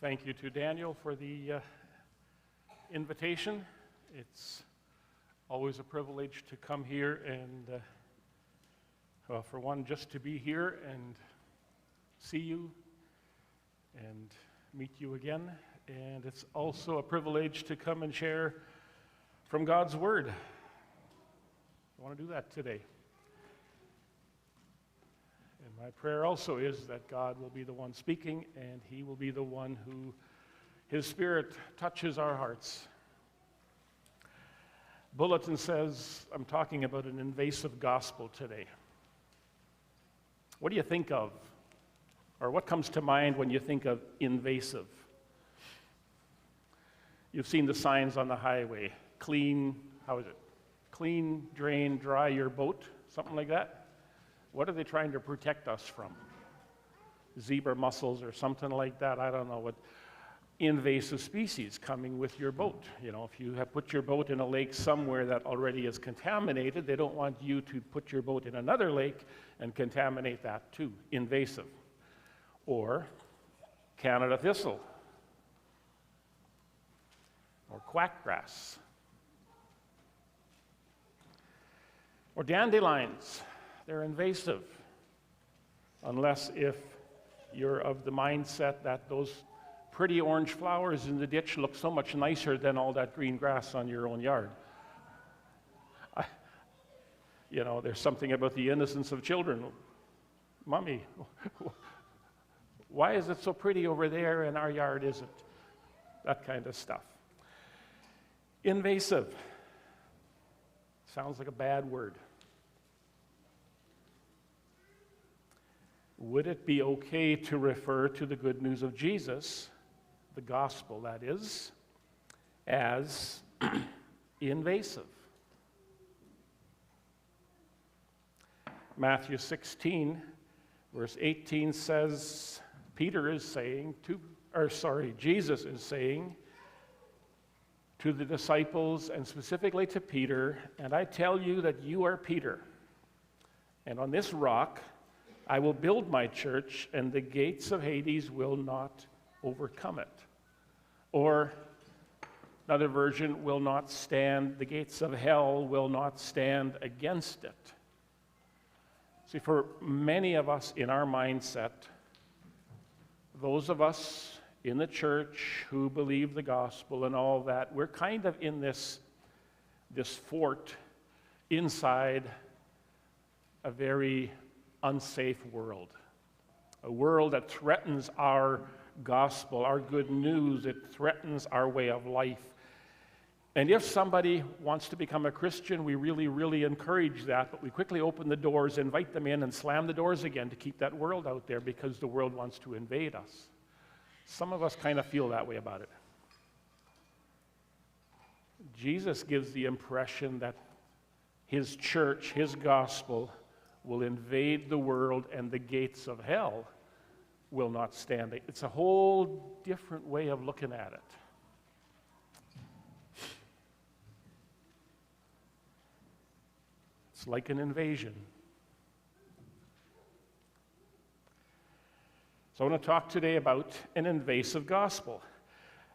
Thank you to Daniel for the invitation. It's always a privilege to come here and, for one, just to be here and see you and meet you again. And it's also a privilege to come and share from God's Word. I want to do that today. And my prayer also is that God will be the one speaking, and He will be the one who, His Spirit touches our hearts. Bulletin says I'm talking about an invasive gospel today. What do you think of? Or what comes to mind when you think of invasive? You've seen the signs on the highway. Clean, how is it? Clean, drain, dry your boat, something like that. What are they trying to protect us from? Zebra mussels or something like that? I don't know. What invasive species coming with your boat. You know, if you have put your boat in a lake somewhere that already is contaminated, they don't want you to put your boat in another lake and contaminate that too. Invasive. Or Canada thistle. Or quackgrass. Or dandelions. They're invasive, unless if you're of the mindset that those pretty orange flowers in the ditch look so much nicer than all that green grass on your own yard. There's something about the innocence of children. Mommy, why is it so pretty over there and our yard isn't? That kind of stuff. Invasive. Sounds like a bad word. Would it be okay to refer to the good news of Jesus, the gospel that is, as invasive? Matthew 16, verse 18 says, Jesus is saying to the disciples, and specifically to Peter, "And I tell you that you are Peter, and on this rock I will build my church, and the gates of Hades will not overcome it." Or another version, the gates of hell will not stand against it. See, for many of us in our mindset, those of us in the church who believe the gospel and all that, we're kind of in this fort inside a very unsafe world, a world that threatens our gospel, our good news. It threatens our way of life. And if somebody wants to become a Christian, we really, really encourage that, but we quickly open the doors, invite them in, and slam the doors again to keep that world out there because the world wants to invade us. Some of us kind of feel that way about it. Jesus gives the impression that His church, His gospel, will invade the world, and the gates of hell will not stand. It's a whole different way of looking at it. It's like an invasion. So I want to talk today about an invasive gospel.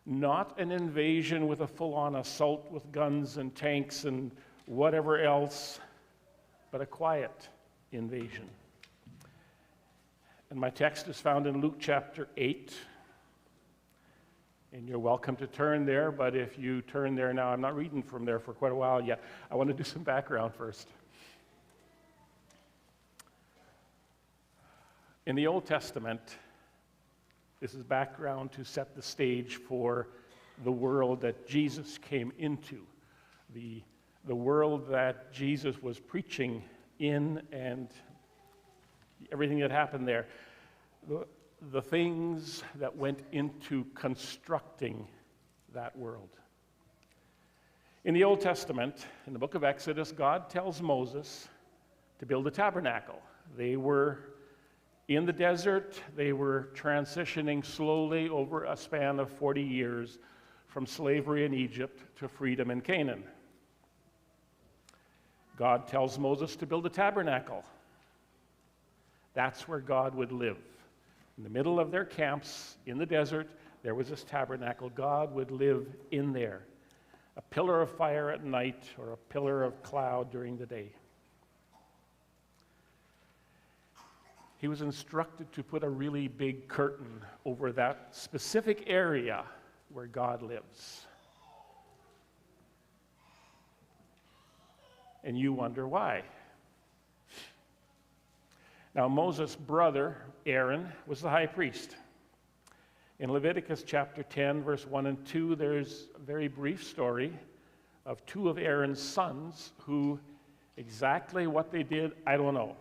Not an invasion with a full-on assault with guns and tanks and whatever else, but a quiet invasion. And my text is found in Luke chapter 8. And you're welcome to turn there, but if you turn there now, I'm not reading from there for quite a while yet. I want to do some background first. In the Old Testament, this is background to set the stage for the world that Jesus came into, the world that Jesus was preaching in, and everything that happened there, the things that went into constructing that world. In the Old Testament, in the book of Exodus, God tells Moses to build a tabernacle. They were in the desert. They were transitioning slowly over a span of 40 years from slavery in Egypt to freedom in Canaan. God tells Moses to build a tabernacle. That's where God would live. In the middle of their camps in the desert, there was this tabernacle. God would live in there. A pillar of fire at night or a pillar of cloud during the day. He was instructed to put a really big curtain over that specific area where God lives. And you wonder why. Now, Moses' brother, Aaron, was the high priest. In Leviticus chapter 10, verse 1 and 2, there's a very brief story of two of Aaron's sons who, exactly what they did, I don't know.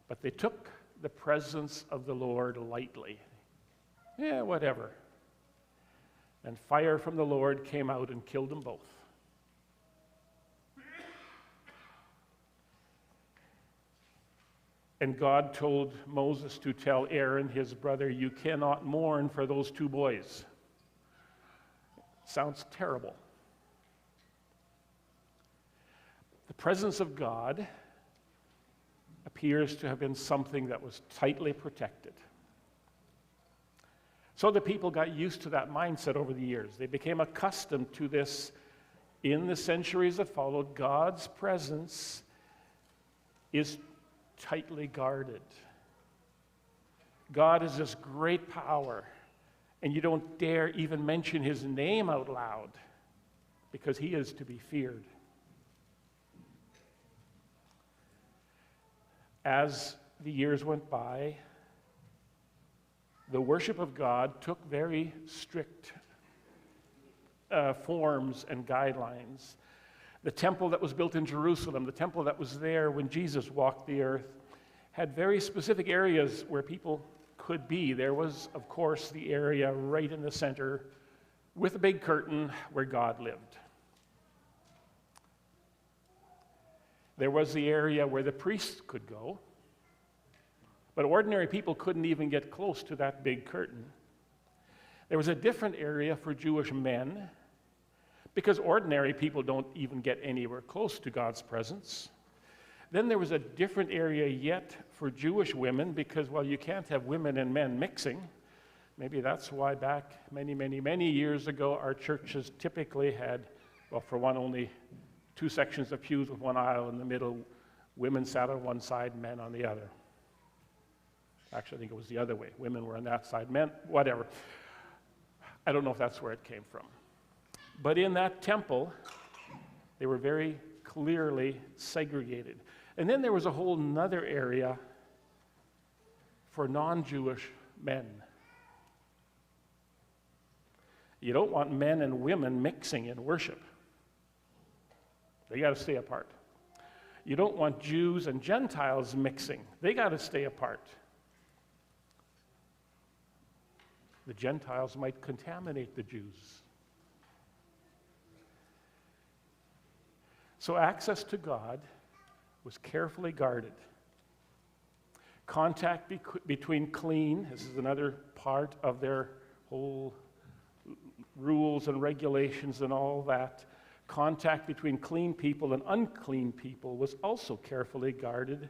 But they took the presence of the Lord lightly. Yeah, whatever. And fire from the Lord came out and killed them both. And God told Moses to tell Aaron, his brother, you cannot mourn for those two boys. Sounds terrible. The presence of God appears to have been something that was tightly protected. So the people got used to that mindset over the years. They became accustomed to this. In the centuries that followed, God's presence is tightly guarded. God is this great power, and you don't dare even mention his name out loud because he is to be feared. As the years went by, the worship of God took very strict forms and guidelines. The temple that was built in Jerusalem, the temple that was there when Jesus walked the earth, had very specific areas where people could be. There was, of course, the area right in the center with a big curtain where God lived. There was the area where the priests could go, but ordinary people couldn't even get close to that big curtain. There was a different area for Jewish men, because ordinary people don't even get anywhere close to God's presence. Then there was a different area yet for Jewish women, because, well, you can't have women and men mixing. Maybe that's why back many, many, many years ago, our churches typically had, well, for one, only two sections of pews with one aisle in the middle. Women sat on one side, men on the other. Actually, I think it was the other way. Women were on that side, men, whatever. I don't know if that's where it came from. But in that temple, they were very clearly segregated. And then there was a whole other area for non-Jewish men. You don't want men and women mixing in worship. They got to stay apart. You don't want Jews and Gentiles mixing. They got to stay apart. The Gentiles might contaminate the Jews. So access to God was carefully guarded. Contact between clean, this is another part of their whole rules and regulations and all that. Contact between clean people and unclean people was also carefully guarded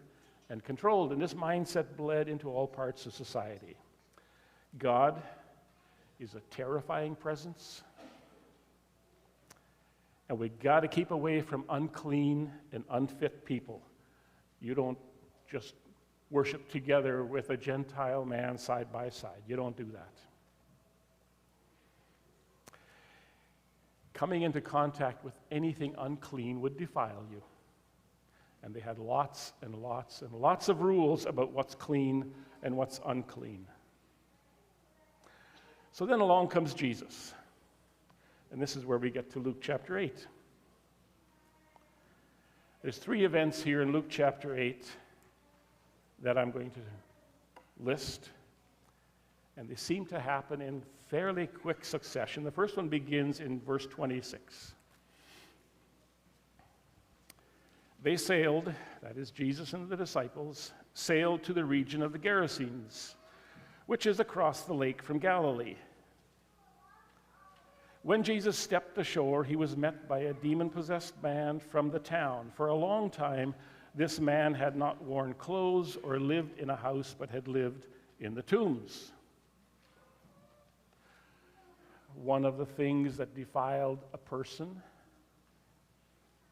and controlled. And this mindset bled into all parts of society. God is a terrifying presence. And we got to keep away from unclean and unfit people. You don't just worship together with a Gentile man side by side. You don't do that. Coming into contact with anything unclean would defile you. And they had lots and lots and lots of rules about what's clean and what's unclean. So then along comes Jesus. And this is where we get to Luke chapter 8. There's three events here in Luke chapter 8 that I'm going to list. And they seem to happen in fairly quick succession. The first one begins in verse 26. They sailed, that is Jesus and the disciples, sailed to the region of the Gerasenes, which is across the lake from Galilee. When Jesus stepped ashore, he was met by a demon-possessed man from the town. For a long time, this man had not worn clothes or lived in a house, but had lived in the tombs. one of the things that defiled a person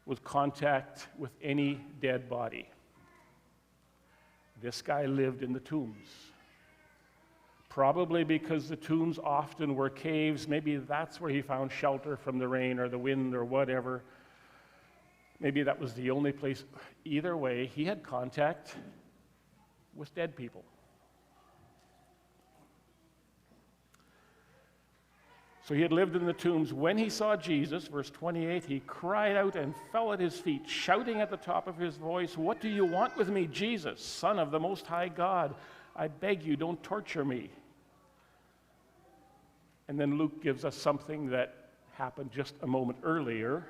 was contact with any dead body. This guy lived in the tombs. Probably because the tombs often were caves. Maybe that's where he found shelter from the rain or the wind or whatever. Maybe that was the only place. Either way, he had contact with dead people. So he had lived in the tombs. When he saw Jesus, verse 28, he cried out and fell at his feet, shouting at the top of his voice, "What do you want with me, Jesus, Son of the Most High God? I beg you, don't torture me." And then Luke gives us something that happened just a moment earlier.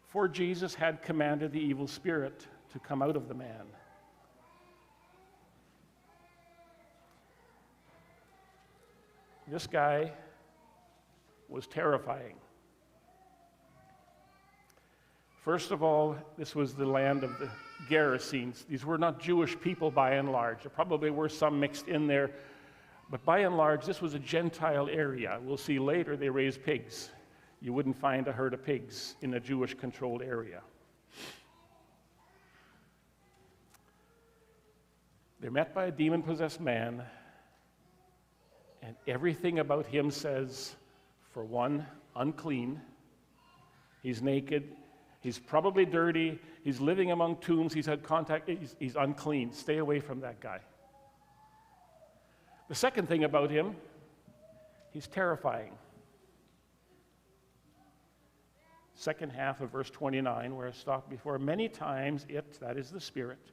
For Jesus had commanded the evil spirit to come out of the man. This guy was terrifying. First of all, this was the land of the Gerasenes. These were not Jewish people by and large. There probably were some mixed in there, but by and large, this was a Gentile area. We'll see later they raised pigs. You wouldn't find a herd of pigs in a Jewish-controlled area. They're met by a demon-possessed man, and everything about him says, for one, unclean. He's naked. He's probably dirty. He's living among tombs. He's had contact. He's unclean. Stay away from that guy. The second thing about him, he's terrifying. Second half of verse 29, where I stopped before. Many times it, that is the spirit,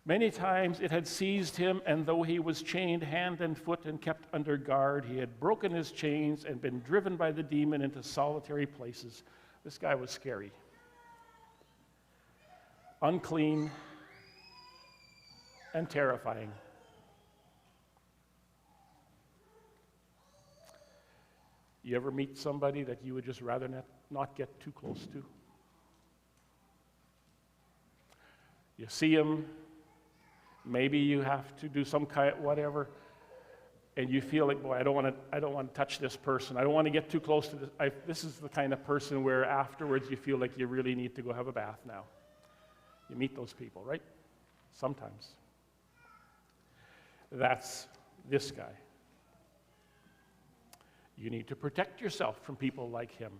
many times it had seized him, and though he was chained hand and foot and kept under guard, he had broken his chains and been driven by the demon into solitary places. This guy was scary. Unclean and terrifying. You ever meet somebody that you would just rather not get too close to? You see him, maybe you have to do some kind of whatever, and you feel like, boy, I don't want to touch this person. I don't want to get too close to this. This is the kind of person where afterwards you feel like you really need to go have a bath now. You meet those people, right? Sometimes. That's this guy. You need to protect yourself from people like him.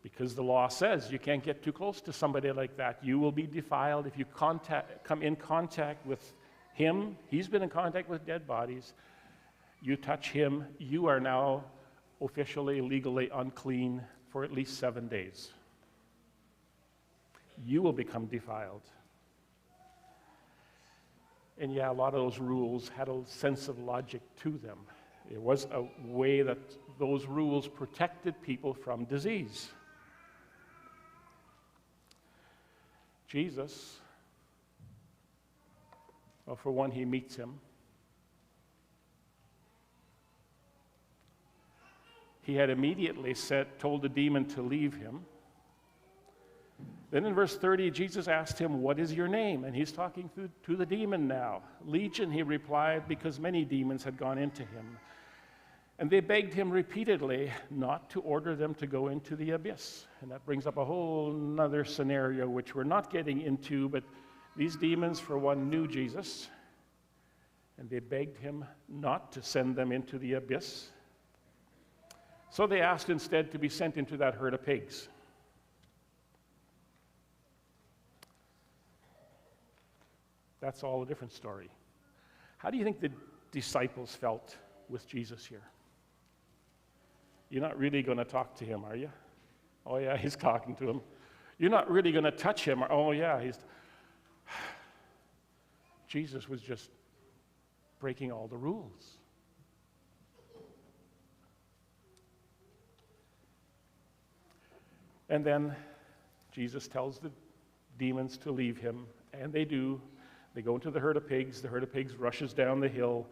Because the law says you can't get too close to somebody like that. You will be defiled if you come in contact with him. He's been in contact with dead bodies. You touch him, you are now officially, legally unclean for at least 7 days. You will become defiled. And yeah, a lot of those rules had a sense of logic to them. It was a way that those rules protected people from disease. Jesus, well, for one, he meets him. He had immediately told the demon to leave him. Then in verse 30, Jesus asked him, "What is your name?" And he's talking to the demon now. "Legion," he replied, because many demons had gone into him. And they begged him repeatedly not to order them to go into the abyss. And that brings up a whole other scenario which we're not getting into, but these demons, for one, knew Jesus, and they begged him not to send them into the abyss. So they asked instead to be sent into that herd of pigs. That's all a different story. How do you think the disciples felt with Jesus here? You're not really going to talk to him, are you? Oh yeah, he's talking to him. You're not really going to touch him. Oh yeah, he's... Jesus was just breaking all the rules. And then Jesus tells the demons to leave him, and they do. They go into the herd of pigs. The herd of pigs rushes down the hill.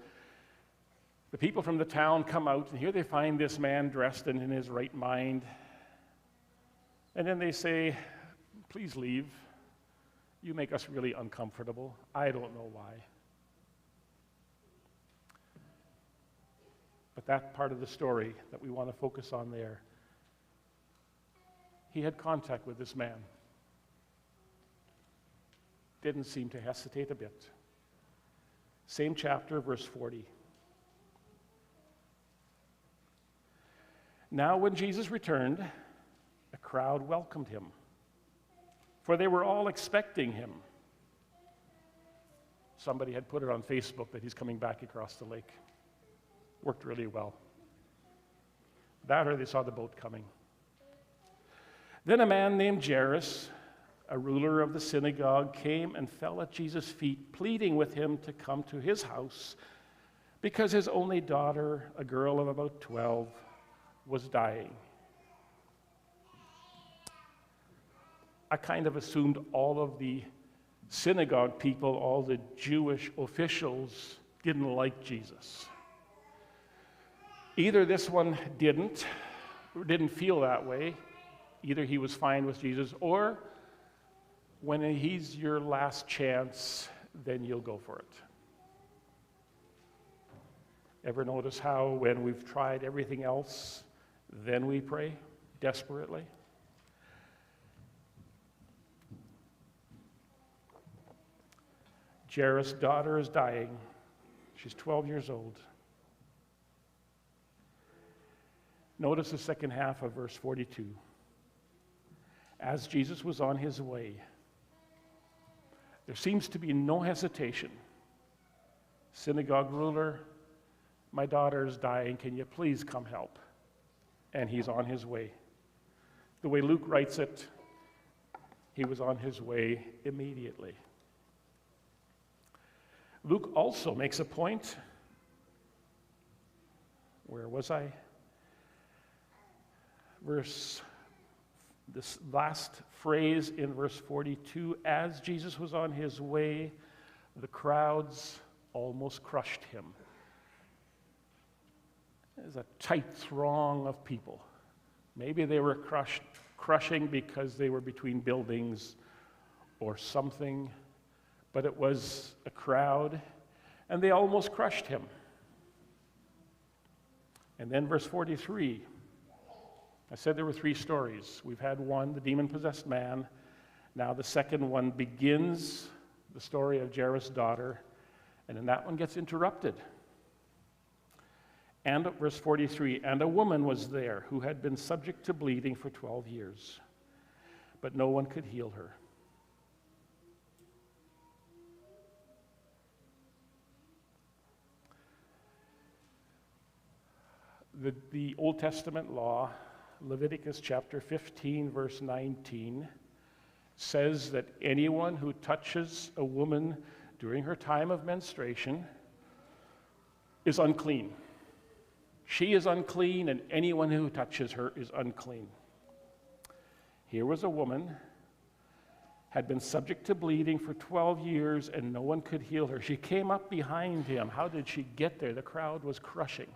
The people from the town come out, and here they find this man dressed and in his right mind. And then they say, "Please leave. You make us really uncomfortable. I don't know why." that part of the story that we want to focus on there. He had contact with this man. Didn't seem to hesitate a bit. Same chapter, verse 40. Now when Jesus returned, a crowd welcomed him, for they were all expecting him. Somebody had put it on Facebook that he's coming back across the lake. Worked really well. That or they saw the boat coming. Then a man named Jairus, a ruler of the synagogue, came and fell at Jesus' feet, pleading with him to come to his house because his only daughter, a girl of about 12, was dying. I kind of assumed all of the synagogue people, all the Jewish officials, didn't like Jesus. Either this one didn't feel that way, either he was fine with Jesus, or when he's your last chance, then you'll go for it. Ever notice how when we've tried everything else, then we pray desperately? Jairus' daughter is dying. She's 12 years old. Notice the second half of verse 42. As Jesus was on his way, there seems to be no hesitation. Synagogue ruler, my daughter is dying. Can you please come help? And he's on his way. The way Luke writes it, he was on his way immediately. Luke also makes a point. Where was I? This last phrase in verse 42, as Jesus was on his way, the crowds almost crushed him. There's a tight throng of people. Maybe they were crushing because they were between buildings or something, but it was a crowd, and they almost crushed him. And then verse 43, I said there were three stories. We've had one, the demon-possessed man. Now the second one begins the story of Jairus' daughter, and then that one gets interrupted. And verse 43, and a woman was there who had been subject to bleeding for 12 years, but no one could heal her. The Old Testament law, Leviticus chapter 15, verse 19, says that anyone who touches a woman during her time of menstruation is unclean. She is unclean, and anyone who touches her is unclean. Here was a woman, had been subject to bleeding for 12 years, and no one could heal her. She came up behind him. How did she get there? The crowd was crushing.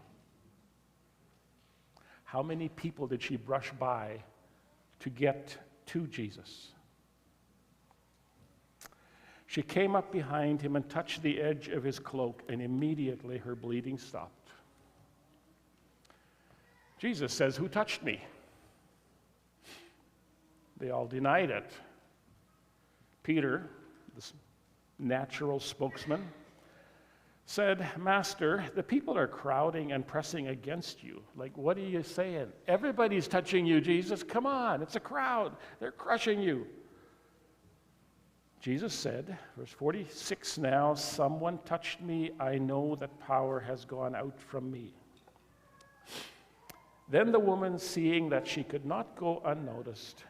How many people did she brush by to get to Jesus? She came up behind him and touched the edge of his cloak, and immediately her bleeding stopped. Jesus says, "Who touched me?" They all denied it. Peter, the natural spokesman, said, "Master, the people are crowding and pressing against you." Like, what are you saying? Everybody's touching you, Jesus. Come on, it's a crowd. They're crushing you. Jesus said, verse 46 now, "Someone touched me. I know that power has gone out from me." Then the woman, seeing that she could not go unnoticed,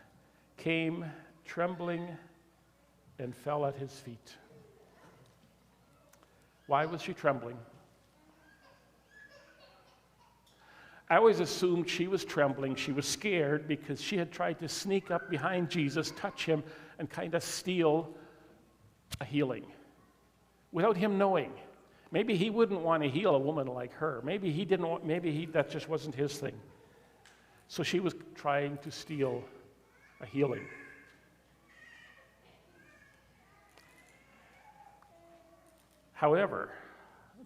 came trembling and fell at his feet. Why was she trembling? I always assumed she was trembling. She was scared because she had tried to sneak up behind Jesus, touch him, and kind of steal a healing without him knowing. Maybe he wouldn't want to heal a woman like her. Maybe he didn't want, that just wasn't his thing. So she was trying to steal a healing. However,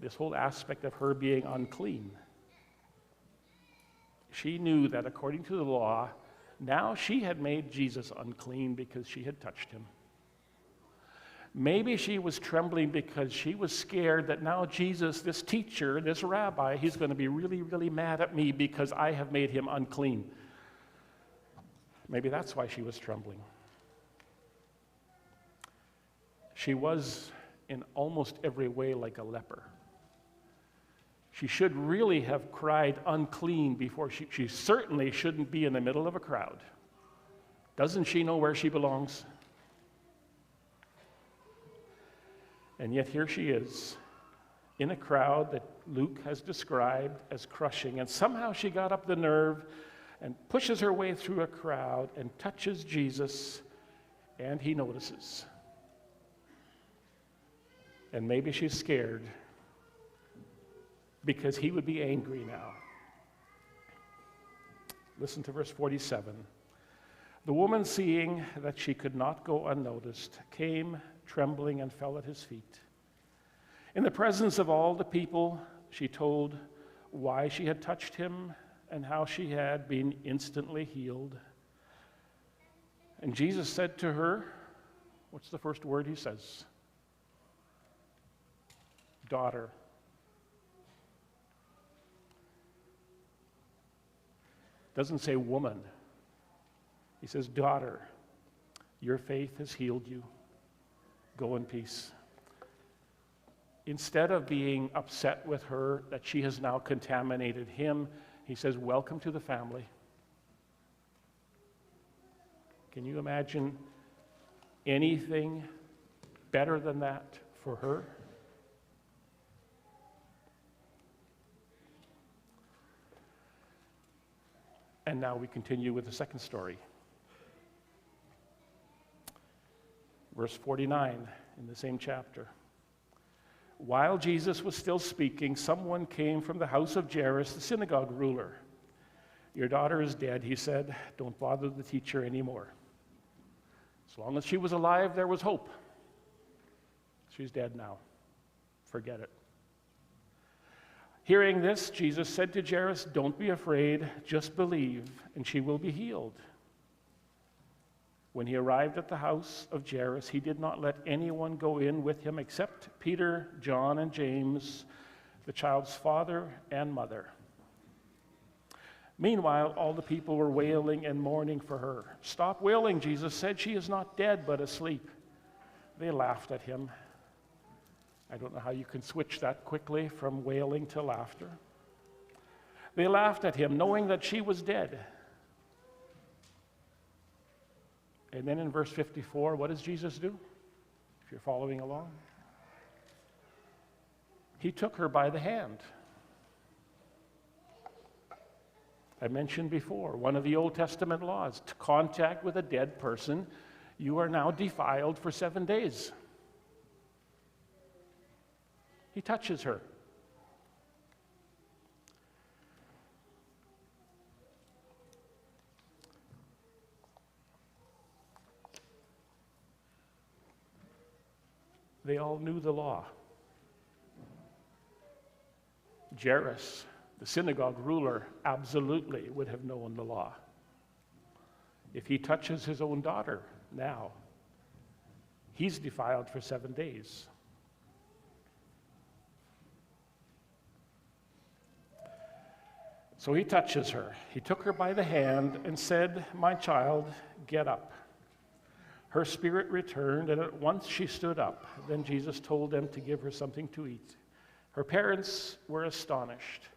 this whole aspect of her being unclean She knew that according to the law, now she had made Jesus unclean because she had touched him. Maybe she was trembling because she was scared that now Jesus, this teacher, this rabbi, he's going to be really, really mad at me because I have made him unclean. Maybe that's why she was trembling. She was in almost every way like a leper. She should really have cried unclean before she certainly shouldn't be in the middle of a crowd. Doesn't she know where she belongs? And yet here she is in a crowd that Luke has described as crushing. And somehow she got up the nerve and pushes her way through a crowd and touches Jesus, and he notices. And maybe she's scared because he would be angry now. Listen to verse 47. The woman, seeing that she could not go unnoticed, came trembling and fell at his feet. In the presence of all the people, she told why she had touched him and how she had been instantly healed. And Jesus said to her, what's the first word he says? Daughter. Doesn't say woman. He says, daughter, your faith has healed you. Go in peace. Instead of being upset with her that she has now contaminated him, he says, welcome to the family. Can you imagine anything better than that for her? And now we continue with the second story. Verse 49 in the same chapter. While Jesus was still speaking, someone came from the house of Jairus, the synagogue ruler. Your daughter is dead, he said. Don't bother the teacher anymore. As long as she was alive, there was hope. She's dead now. Forget it. Hearing this, Jesus said to Jairus, don't be afraid, just believe, and she will be healed. When he arrived at the house of Jairus, he did not let anyone go in with him except Peter, John, and James, the child's father and mother. Meanwhile, all the people were wailing and mourning for her. Stop wailing, Jesus said. She is not dead, but asleep. They laughed at him. I don't know how you can switch that quickly from wailing to laughter. They laughed at him, knowing that she was dead. And then in verse 54, what does Jesus do? If you're following along. He took her by the hand. I mentioned before, one of the Old Testament laws, to contact with a dead person, you are now defiled for 7 days. He touches her. They all knew the law. Jairus, the synagogue ruler, absolutely would have known the law. If he touches his own daughter now, he's defiled for 7 days. So he touches her. He took her by the hand and said, my child, get up. Her spirit returned, and at once she stood up. Then Jesus told them to give her something to eat. Her parents were astonished,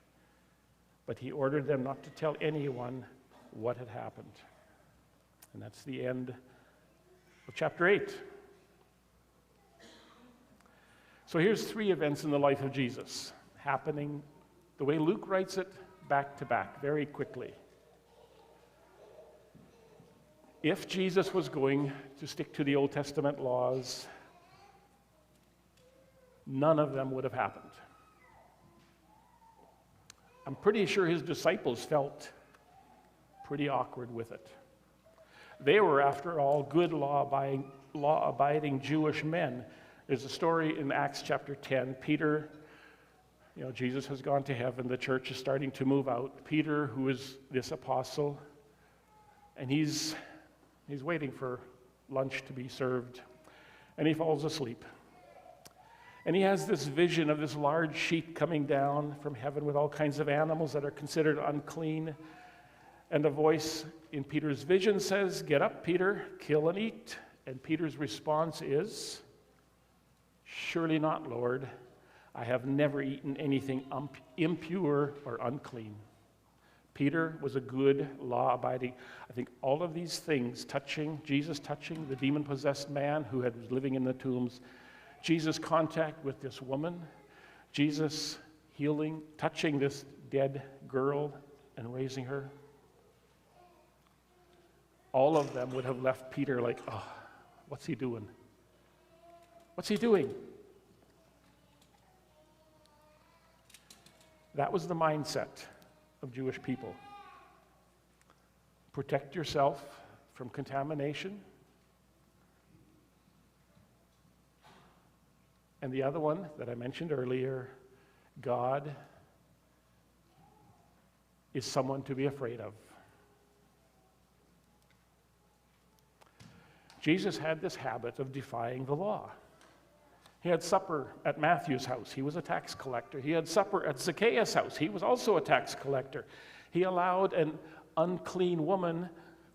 but he ordered them not to tell anyone what had happened. And that's the end of chapter 8. So here's 3 events in the life of Jesus happening the way Luke writes it, back to back, very quickly. If Jesus was going to stick to the Old Testament laws, none of them would have happened. I'm pretty sure his disciples felt pretty awkward with it. They were, after all, good law-abiding Jewish men. There's a story in Acts chapter 10. Peter Jesus has gone to heaven. The church is starting to move out. Peter, who is this apostle, and he's waiting for lunch to be served, and he falls asleep. And he has this vision of this large sheep coming down from heaven with all kinds of animals that are considered unclean. And a voice in Peter's vision says, "Get up, Peter, kill and eat." And Peter's response is, "Surely not, Lord. I have never eaten anything impure or unclean." Peter was a good, law-abiding. I think all of these things, Jesus touching the demon-possessed man who was living in the tombs, Jesus' contact with this woman, Jesus healing, touching this dead girl and raising her, all of them would have left Peter like, "Oh, what's he doing? What's he doing?" That was the mindset of Jewish people. Protect yourself from contamination. And the other one that I mentioned earlier, God is someone to be afraid of. Jesus had this habit of defying the law. He had supper at Matthew's house. He was a tax collector. He had supper at Zacchaeus' house. He was also a tax collector. He allowed an unclean woman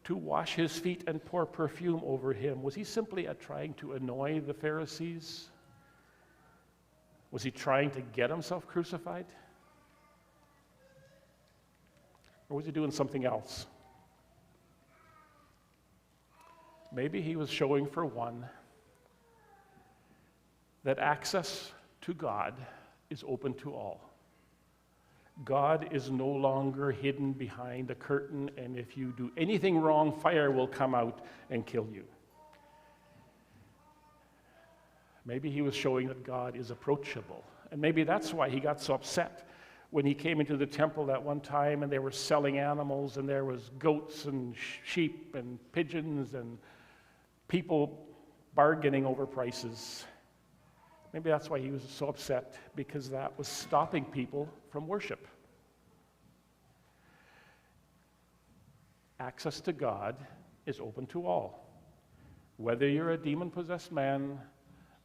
to wash his feet and pour perfume over him. Was he simply trying to annoy the Pharisees? Was he trying to get himself crucified? Or was he doing something else? Maybe he was showing, for one, that access to God is open to all. God is no longer hidden behind a curtain, and if you do anything wrong, fire will come out and kill you. Maybe he was showing that God is approachable, and maybe that's why he got so upset when he came into the temple at one time and they were selling animals and there was goats and sheep and pigeons and people bargaining over prices. Maybe that's why he was so upset, because that was stopping people from worship. Access to God is open to all. Whether you're a demon-possessed man,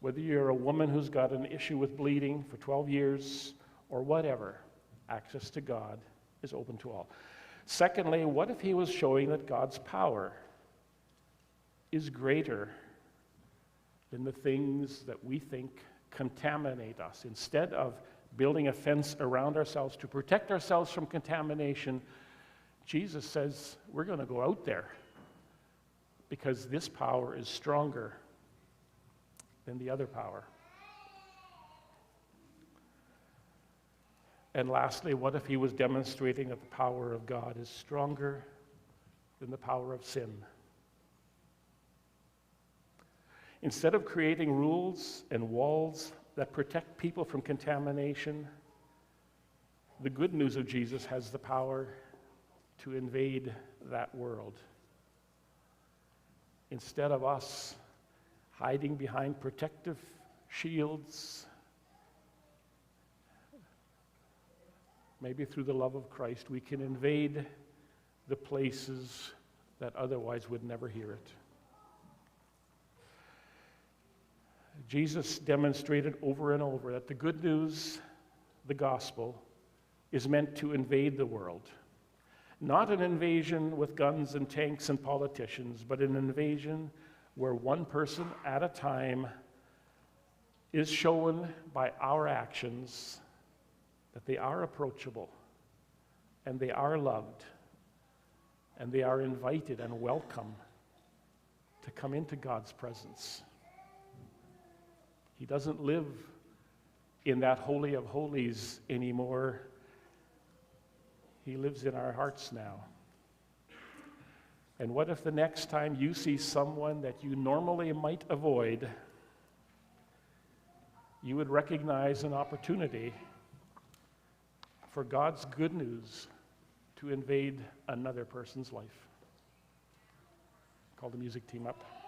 whether you're a woman who's got an issue with bleeding for 12 years, or whatever, access to God is open to all. Secondly, what if he was showing that God's power is greater than the things that we think contaminate us? Instead of building a fence around ourselves to protect ourselves from contamination, Jesus says we're going to go out there because this power is stronger than the other power. And lastly, what if he was demonstrating that the power of God is stronger than the power of sin? Instead of creating rules and walls that protect people from contamination, the good news of Jesus has the power to invade that world. Instead of us hiding behind protective shields, maybe through the love of Christ, we can invade the places that otherwise would never hear it. Jesus demonstrated over and over that the good news, the gospel, is meant to invade the world. Not an invasion with guns and tanks and politicians, but an invasion where one person at a time is shown by our actions that they are approachable, and they are loved, and they are invited and welcome to come into God's presence. He doesn't live in that Holy of Holies anymore. He lives in our hearts now. And what if the next time you see someone that you normally might avoid, you would recognize an opportunity for God's good news to invade another person's life? Call the music team up.